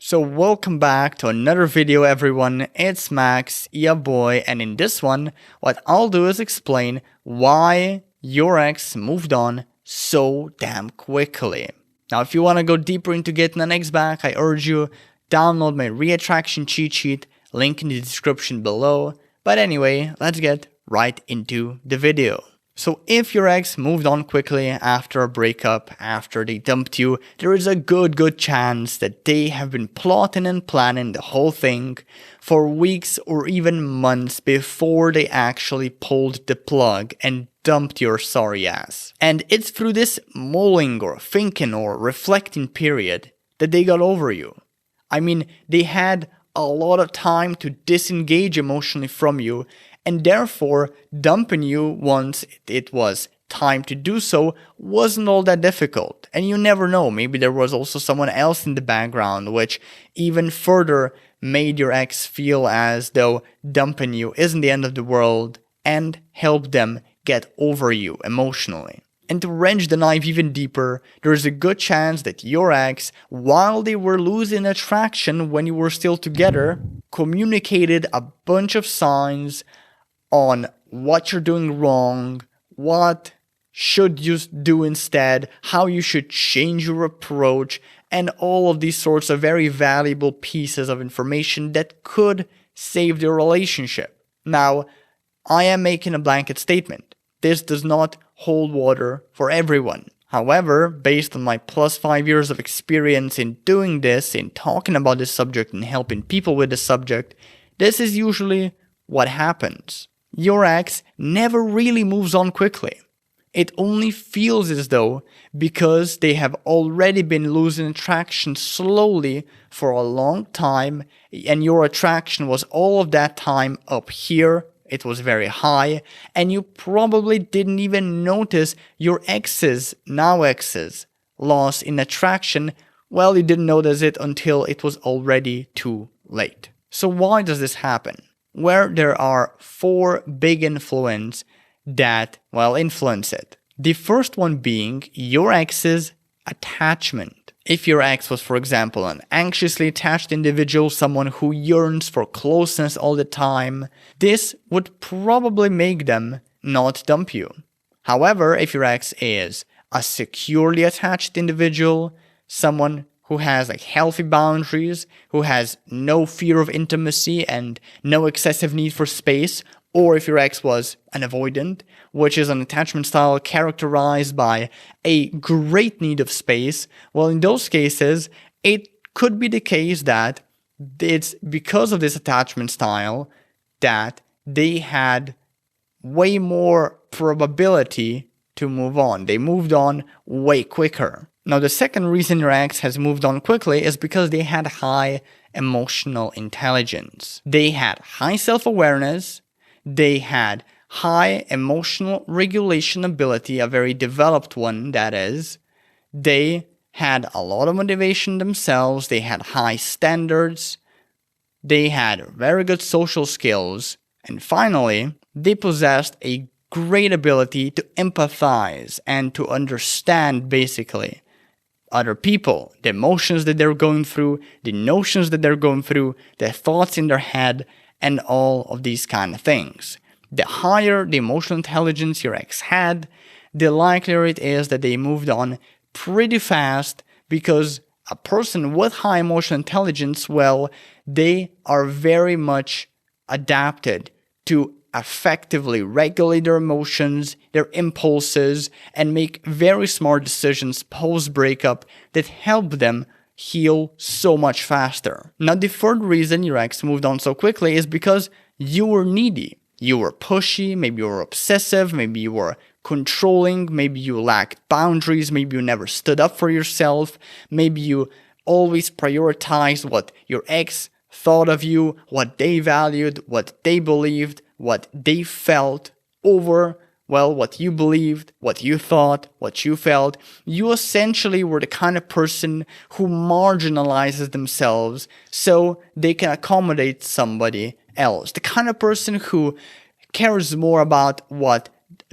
So welcome back to another video everyone, it's Max, your boy, and in this one, what I'll do is explain why your ex moved on so damn quickly. Now if you want to go deeper into getting an ex back, I urge you, download my reattraction cheat sheet, link in the description below. But anyway, let's get right into the video. So if your ex moved on quickly after a breakup, after they dumped you, there is a good chance that they have been plotting and planning the whole thing for weeks or even months before they actually pulled the plug and dumped your sorry ass. And it's through this mulling or thinking or reflecting period that they got over you. I mean, they had a lot of time to disengage emotionally from you, and therefore dumping you once it was time to do so wasn't all that difficult. And you never know, maybe there was also someone else in the background which even further made your ex feel as though dumping you isn't the end of the world and helped them get over you emotionally. And to wrench the knife even deeper, there's a good chance that your ex, while they were losing attraction when you were still together, communicated a bunch of signs on what you're doing wrong, what should you do instead, how you should change your approach, and all of these sorts of very valuable pieces of information that could save the relationship. Now, I am making a blanket statement. This does not hold water for everyone. However, based on my plus 5 years of experience in doing this, in talking about this subject and helping people with the subject, this is usually what happens. Your ex never really moves on quickly. It only feels as though because they have already been losing attraction slowly for a long time, and your attraction was all of that time up here, it was very high, and you probably didn't even notice your now ex's loss in attraction. Well, you didn't notice it until it was already too late. So why does this happen? Where there are 4 big influences that, influence it. The first one being your ex's attachment. If your ex was, for example, an anxiously attached individual, someone who yearns for closeness all the time, this would probably make them not dump you. However, if your ex is a securely attached individual, someone who has healthy boundaries, who has no fear of intimacy and no excessive need for space, or if your ex was an avoidant, which is an attachment style characterized by a great need of space, well, in those cases, it could be the case that it's because of this attachment style that they had way more probability to move on. They moved on way quicker. Now, the second reason your ex has moved on quickly is because they had high emotional intelligence. They had high self-awareness, they had high emotional regulation ability, a very developed one that is. They had a lot of motivation themselves, they had high standards, they had very good social skills, and finally, they possessed a great ability to empathize and to understand basically other people, the emotions that they're going through, the notions that they're going through, the thoughts in their head, and all of these kind of things. The higher the emotional intelligence your ex had, the likelier it is that they moved on pretty fast, because a person with high emotional intelligence, well, they are very much adapted to effectively regulate their emotions, their impulses, and make very smart decisions post-breakup that help them heal so much faster. Now, the third reason your ex moved on so quickly is because you were needy. You were pushy, maybe you were obsessive, maybe you were controlling, maybe you lacked boundaries, maybe you never stood up for yourself, maybe you always prioritized what your ex thought of you, what they valued, what they believed, what they felt over, what you believed, what you thought, what you felt. You essentially were the kind of person who marginalizes themselves so they can accommodate somebody else. The kind of person who cares more about what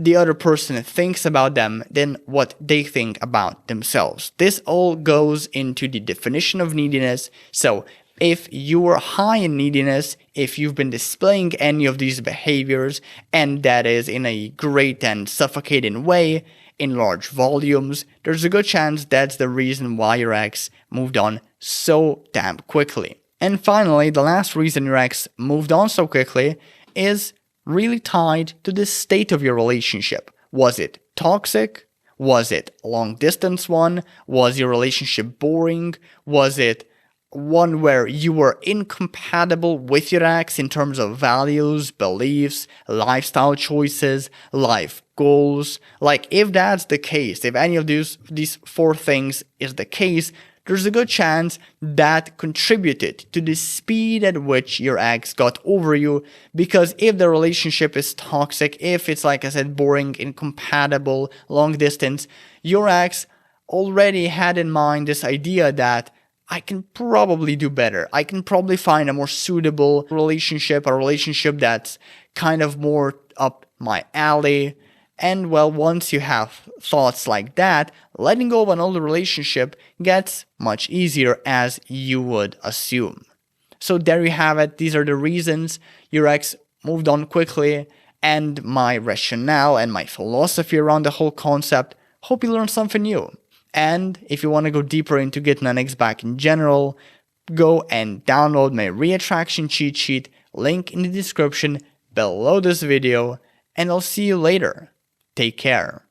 the other person thinks about them than what they think about themselves. This all goes into the definition of neediness. So if you're high in neediness, if you've been displaying any of these behaviors, and that is in a great and suffocating way, in large volumes, there's a good chance that's the reason why your ex moved on so damn quickly. And finally, the last reason your ex moved on so quickly is really tied to the state of your relationship. Was it toxic? Was it a long distance one? Was your relationship boring? Was it one where you were incompatible with your ex in terms of values, beliefs, lifestyle choices, life goals? Like, if that's the case, if any of these four things is the case, there's a good chance that contributed to the speed at which your ex got over you. Because if the relationship is toxic, if it's, like I said, boring, incompatible, long distance, your ex already had in mind this idea that I can probably do better. I can probably find a more suitable relationship, a relationship that's kind of more up my alley. And well, once you have thoughts like that, letting go of an older relationship gets much easier, as you would assume. So there you have it. These are the reasons your ex moved on quickly, and my rationale and my philosophy around the whole concept. Hope you learned something new. And if you want to go deeper into getting an ex back in general, go and download my reattraction cheat sheet, link in the description below this video, and I'll see you later. Take care.